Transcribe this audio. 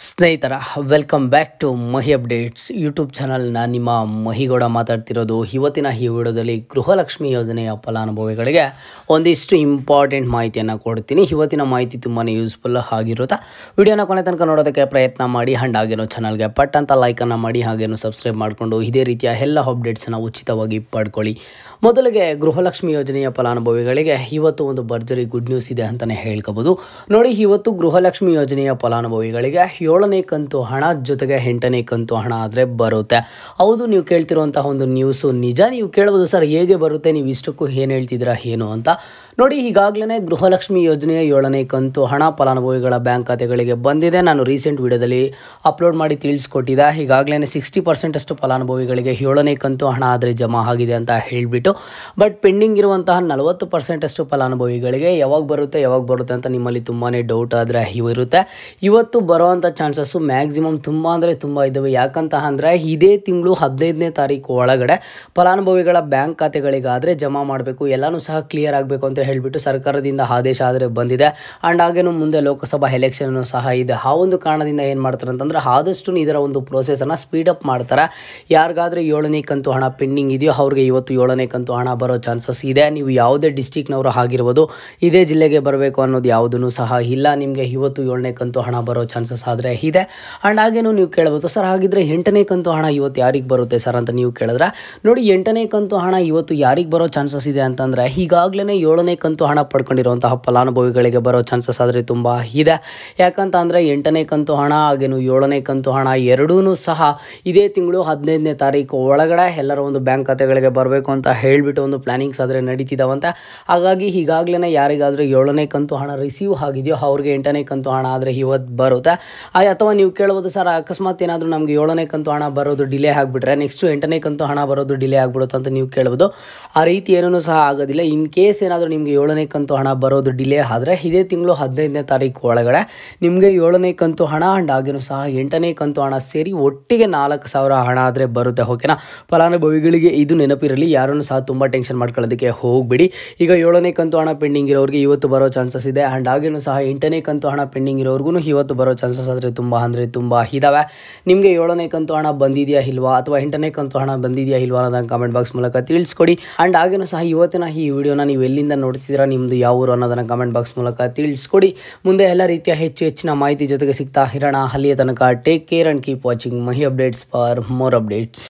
ಸ್ನೇಹಿತರ welcome back to Mahi updates YouTube channel. ನಾನು ನಿಮ್ಮ ಮಹಿಗೌಡ ಮಾತಾಡ್ತಿರೋದು. ಇವತ್ತಿನ ಈ ವಿಡಿಯೋದಲ್ಲಿ ಗೃಹಲಕ್ಷ್ಮಿ ಯೋಜನೆಯ ಫಲಾನುಭವಿಗಳಿಗೆ ಒಂದಿಷ್ಟು ಇಂಪಾರ್ಟೆಂಟ್ ಮಾಹಿತಿಯನ್ನು ಕೊಡ್ತೀನಿ. ಇವತ್ತಿನ ಮಾಹಿತಿ ತುಂಬಾ ಯೂಸ್ಫುಲ್ ಆಗಿರುತ್ತೆ. ವಿಡಿಯೋನ ಕೊನೆ ತನಕ ನೋಡೋದಕ್ಕೆ ಪ್ರಯತ್ನ ಮಾಡಿ. ಆ್ಯಂಡ್ ಹಾಗೇನು ಚಾನಲ್ಗೆ ಪಟ್ ಅಂತ ಲೈಕನ್ನು ಮಾಡಿ, ಹಾಗೇನು ಸಬ್ಸ್ಕ್ರೈಬ್ ಮಾಡಿಕೊಂಡು ಇದೇ ರೀತಿಯ ಎಲ್ಲ ಅಪ್ಡೇಟ್ಸನ್ನು ಉಚಿತವಾಗಿ ಪಡ್ಕೊಳ್ಳಿ. ಮೊದಲಿಗೆ ಗೃಹಲಕ್ಷ್ಮಿ ಯೋಜನೆಯ ಫಲಾನುಭವಿಗಳಿಗೆ ಇವತ್ತು ಒಂದು ಭರ್ಜರಿ ಗುಡ್ ನ್ಯೂಸ್ ಇದೆ ಅಂತಲೇ ಹೇಳ್ಕೋಬೋದು. ನೋಡಿ, ಇವತ್ತು ಗೃಹಲಕ್ಷ್ಮಿ ಯೋಜನೆಯ ಫಲಾನುಭವಿಗಳಿಗೆ 7ನೇ ಕಂತು ಹಣ ಜೊತೆಗೆ 8ನೇ ಕಂತು ಹಣ ಆದರೆ ಬರುತ್ತೆ. ಹೌದು, ನೀವು ಕೇಳ್ತಿರುವಂತಹ ಒಂದು ನ್ಯೂಸು ನಿಜ. ನೀವು ಕೇಳ್ಬೋದು, ಸರ್ ಹೇಗೆ ಬರುತ್ತೆ, ನೀವು ಇಷ್ಟಕ್ಕೂ ಏನು ಹೇಳ್ತಿದ್ದೀರಾ ಏನು ಅಂತ. ನೋಡಿ, ಈಗಾಗಲೇ ಗೃಹಲಕ್ಷ್ಮಿ ಯೋಜನೆಯ 7ನೇ ಕಂತು ಹಣ ಫಲಾನುಭವಿಗಳ ಬ್ಯಾಂಕ್ ಖಾತೆಗಳಿಗೆ ಬಂದಿದೆ. ನಾನು ರೀಸೆಂಟ್ ವಿಡಿಯೋದಲ್ಲಿ ಅಪ್ಲೋಡ್ ಮಾಡಿ ತಿಳಿಸ್ಕೊಟ್ಟಿದ್ದೆ. ಈಗಾಗಲೇ 60% ಅಷ್ಟು ಫಲಾನುಭವಿಗಳಿಗೆ 7ನೇ ಕಂತು ಹಣ ಆದರೆ ಜಮಾ ಆಗಿದೆ ಅಂತ ಹೇಳಿಬಿಟ್ಟು. ಬಟ್ ಪೆಂಡಿಂಗ್ ಇರುವಂತಹ 40% ಅಷ್ಟು ಫಲಾನುಭವಿಗಳಿಗೆ ಯಾವಾಗ ಬರುತ್ತೆ ಅಂತ ನಿಮ್ಮಲ್ಲಿ ತುಂಬಾ ಡೌಟ್ ಆದರೆ ಇರುತ್ತೆ. ಇವತ್ತು ಬರುವಂಥ ಚಾನ್ಸಸ್ಸು ಮ್ಯಾಕ್ಸಿಮಮ್ ತುಂಬ ಅಂದರೆ ತುಂಬ ಇದ್ದಾವೆ. ಯಾಕಂತ ಅಂದರೆ ಇದೇ ತಿಂಗಳು 15ನೇ ತಾರೀಕು ಒಳಗಡೆ ಫಲಾನುಭವಿಗಳ ಬ್ಯಾಂಕ್ ಖಾತೆಗಳಿಗಾದರೆ ಜಮಾ ಮಾಡಬೇಕು, ಎಲ್ಲನೂ ಸಹ ಕ್ಲಿಯರ್ ಆಗಬೇಕು ಅಂತ ಹೇಳಿಬಿಟ್ಟು ಸರ್ಕಾರದಿಂದ ಆದೇಶ ಆದರೆ ಬಂದಿದೆ. ಆ್ಯಂಡ್ ಹಾಗೇನು ಮುಂದೆ ಲೋಕಸಭಾ ಎಲೆಕ್ಷನ್ನು ಸಹ ಇದೆ. ಆ ಒಂದು ಕಾರಣದಿಂದ ಏನು ಮಾಡ್ತಾರೆ ಅಂತಂದರೆ ಆದಷ್ಟು ಇದರ ಒಂದು ಪ್ರೋಸೆಸನ್ನು ಸ್ಪೀಡಪ್ ಮಾಡ್ತಾರೆ. ಯಾರಿಗಾದರೆ 7ನೇ ಕಂತು ಹಣ ಪೆಂಡಿಂಗ್ ಇದೆಯೋ ಅವ್ರಿಗೆ ಇವತ್ತು 7ನೇ ಕಂತು ಹಣ ಬರೋ ಚಾನ್ಸಸ್ ಇದೆ. ನೀವು ಯಾವುದೇ ಡಿಸ್ಟಿಕ್ನವರು ಆಗಿರ್ಬೋದು, ಇದೇ ಜಿಲ್ಲೆಗೆ ಬರಬೇಕು ಅನ್ನೋದು ಯಾವುದೂ ಸಹ ಇಲ್ಲ. ನಿಮಗೆ ಇವತ್ತು 7ನೇ ಕಂತು ಹಣ ಬರೋ ಚಾನ್ಸಸ್ ಆದರೆ ಇದೆ. ಆ್ಯಂಡ್ ಹಾಗೇನು ನೀವು ಕೇಳ್ಬೋದು, ಸರ್ ಹಾಗಿದ್ರೆ 8ನೇ ಕಂತು ಹಣ ಇವತ್ತು ಯಾರಿಗೆ ಬರುತ್ತೆ ಸರ್ ಅಂತ ನೀವು ಕೇಳಿದ್ರೆ, ನೋಡಿ 8ನೇ ಕಂತು ಹಣ ಇವತ್ತು ಯಾರಿಗೆ ಬರೋ ಚಾನ್ಸಸ್ ಇದೆ ಅಂತಂದರೆ ಈಗಾಗಲೇ 7ನೇ ಕಂತು ಹಣ ಪಡ್ಕೊಂಡಿರುವಂತಹ ಫಲಾನುಭವಿಗಳಿಗೆ ಬರೋ ಚಾನ್ಸಸ್ ಆದರೆ ತುಂಬ ಇದೆ. ಯಾಕಂತ ಅಂದರೆ 8ನೇ ಕಂತು ಹಣ ಹಾಗೇನು 7ನೇ ಕಂತು ಹಣ ಎರಡೂ ಸಹ ಇದೇ ತಿಂಗಳು 15ನೇ ತಾರೀಕು ಒಳಗಡೆ ಎಲ್ಲರ ಒಂದು ಬ್ಯಾಂಕ್ ಖಾತೆಗಳಿಗೆ ಬರಬೇಕು ಅಂತ ಹೇಳಿಬಿಟ್ಟು ಒಂದು ಪ್ಲಾನಿಂಗ್ಸ್ ಆದರೆ ನಡೀತಿದ್ದಾವಂತೆ. ಹಾಗಾಗಿ ಈಗಾಗಲೇ ಯಾರಿಗಾದರೂ 7ನೇ ಕಂತು ಹಣ ರಿಸೀವ್ ಆಗಿದೆಯೋ ಅವ್ರಿಗೆ 8ನೇ ಕಂತು ಹಣ ಆದರೆ ಇವತ್ತು ಬರುತ್ತೆ. ಅಥವಾ ನೀವು ಕೇಳ್ಬೋದು, ಸರ್ ಅಕಸ್ಮಾತ್ ಏನಾದರೂ ನಮಗೆ 7ನೇ ಕಂತು ಹಣ ಬರೋದು ಡಿಲೇ ಆಗಿಬಿಟ್ರೆ ನೆಕ್ಸ್ಟು 8ನೇ ಕಂತು ಹಣ ಬರೋದು ಡಿಲೇ ಆಗಿಬಿಡುತ್ತೆ ಅಂತ ನೀವು ಕೇಳ್ಬೋದು. ಆ ರೀತಿ ಏನೂ ಸಹ ಆಗೋದಿಲ್ಲ. ಇನ್ ಕೇಸ್ ಏನಾದರೂ ನಿಮಗೆ 7ನೇ ಕಂತು ಹಣ ಬರೋದು ಡಿಲೇ ಆದರೆ ಇದೇ ತಿಂಗಳು 15ನೇ ತಾರೀಕು ಒಳಗಡೆ ನಿಮಗೆ 7ನೇ ಕಂತು ಹಣ ಆ್ಯಂಡ್ ಹಾಗೇನು ಸಹ 8ನೇ ಕಂತು ಹಣ ಸೇರಿ ಒಟ್ಟಿಗೆ 4,000 ಹಣ ಆದರೆ ಬರುತ್ತೆ. ಓಕೆನಾ, ಫಲಾನುಭವಿಗಳಿಗೆ ಇದು ನೆನಪಿರಲಿ. ಯಾರನ್ನು ಸಹ ತುಂಬ ಟೆನ್ಷನ್ ಮಾಡ್ಕೊಳ್ಳೋದಕ್ಕೆ ಹೋಗಬೇಡಿ. ಈಗ 7ನೇ ಕಂತು ಹಣ ಪೆಂಡಿಂಗ್ ಇರೋರಿಗೆ ಇವತ್ತು ಬರೋ ಚಾನ್ಸಸ್ ಇದೆ. ಆ್ಯಂಡ್ ಹಾಗೇನು ಸಹ 8ನೇ ಕಂತು ಹಣ ಪೆಂಡಿಂಗ್ ಇರೋರ್ಗೂ ಇವತ್ತು ಬರೋ ಚಾನ್ಸಸ್ ಆದರೆ ತುಂಬ ಇದ್ದಾವೆ. ನಿಮಗೆ 7ನೇ ಕಂತು ಹಣ ಬಂದಿದೆಯಾ ಇಲ್ವಾ, ಅಥವಾ 8ನೇ ಕಂತು ಹಣ ಬಂದಿದೆಯಾ ಇಲ್ವಾ ಅನ್ನೋದನ್ನು ಕಾಮೆಂಟ್ ಬಾಕ್ಸ್ ಮೂಲಕ ತಿಳಿಸ್ಕೊಡಿ. ಆ್ಯಂಡ್ ಹಾಗೇನು ಸಹ ಇವತ್ತಿನ ಈ ವಿಡಿಯೋನ ನೀವು ಎಲ್ಲಿಂದ ನೋಡ್ತಿದ್ದೀರಾ, ನಿಮ್ಮದು ಯಾವ ಊರು ಅನ್ನೋದನ್ನು ಕಾಮೆಂಟ್ ಬಾಕ್ಸ್ ಮೂಲಕ ತಿಳಿಸ್ಕೊಡಿ. ಮುಂದೆ ಎಲ್ಲ ರೀತಿಯ ಹೆಚ್ಚಿನ ಮಾಹಿತಿ ಜೊತೆಗೆ ಸಿಗ್ತಾ ಇರೋಣ. ಅಲ್ಲಿಯ ತನಕ take care and keep watching Mahi updates for more updates.